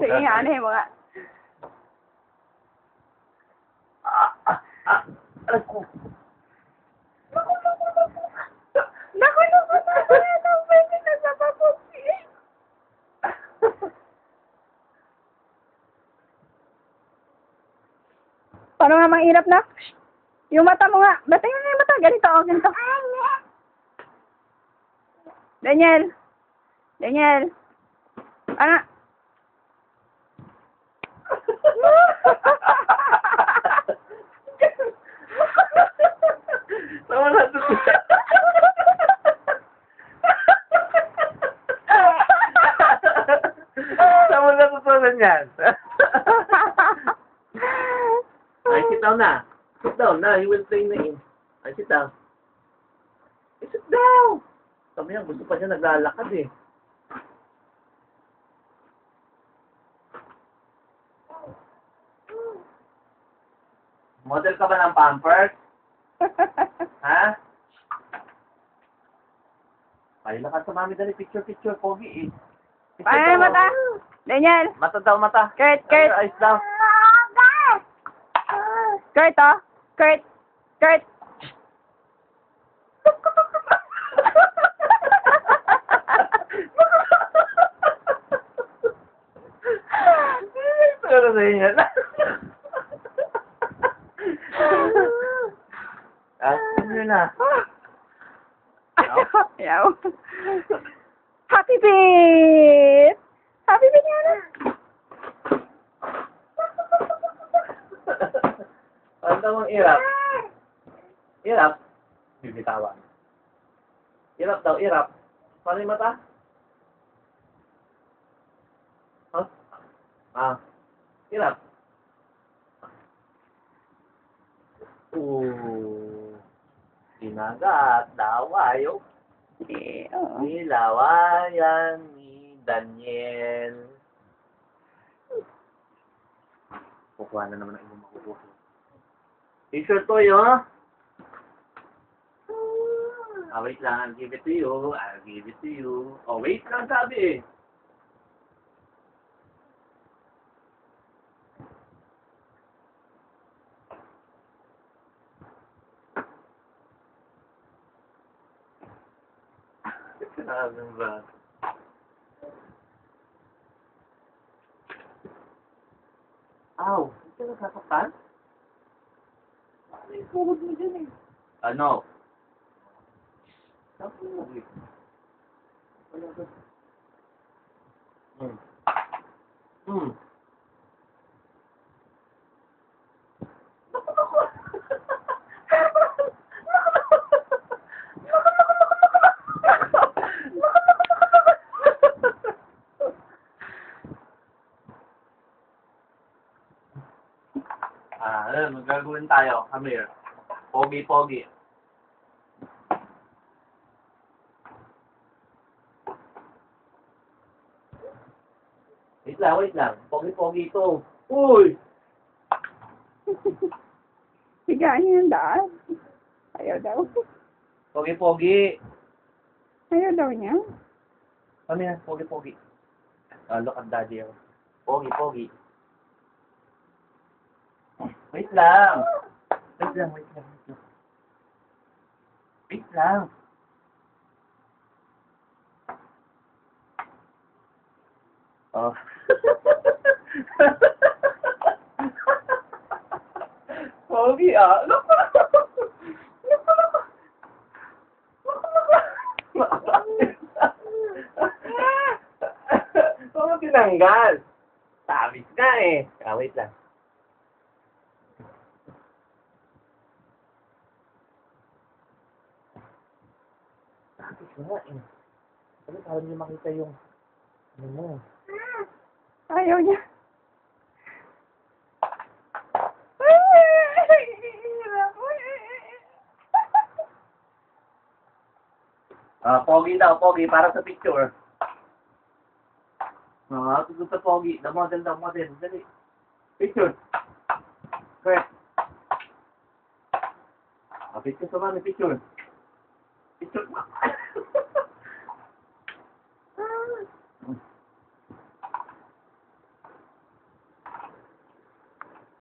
Sige nga, ano yung mga... Alam ko. Naku, pwede na sa paputi. Paano nga mahirap na? Yung mata mo nga. Ba't yung mata? Ganito, ganito. Daniel. Daniel. Ano? Tama na ito. Tama na tutunan yan. Ay, sit down na. Sit down na. You will play na in. Ay, sit down. Ay, sit down. Sabi niya, gusto pa niya naglalakad eh. Model ka ba ng Pampers? Ha? Ay, lakad sa mami dali. Picture, pogi eh. Picture Paano yung daw. mata? Daniel. Mata daw, mata. Kurt. Eyes daw. Kurt, oh. Kurt. Pero sa inyo. Ano na? Ayaw. Happy Beat! Happy Beat nga na. Ano daw ang irap? Irap? Bibitawan. Irap daw, irap. Paano yung mata? Huh? Irap. Sinagat, dawayo. Oo. Nilawayan ni Daniel. Kukuha na naman ang ibang makukuha. T-shirt to yun. Wait lang. I'll give it to you. Oh, wait lang sabi eh. Sinabi ba? Aw, hindi ka nasasaktan? Ano yung sulog mo dyan eh? Ano? Sabi mo eh. Wala ba? Magagawin tayo. Come here. Pogi. Wait lang. Pogi ito. Uy! Higaan niya yung daan. Ayaw daw. Pogi. Ayaw daw niya. Ano yan? Pogi. Look at daddy. Pogi. Wait lang. Oh. Pogi ah. Ano tinanggal? Sabit na eh. Wait lang. Sabit na eh. Ano para hindi makita yung ano mo? Ayaw niya. Pogi daw, para sa picture. Tugot sa pogi. The model. Dali. Picture. Correct. Picture sa mami, picture.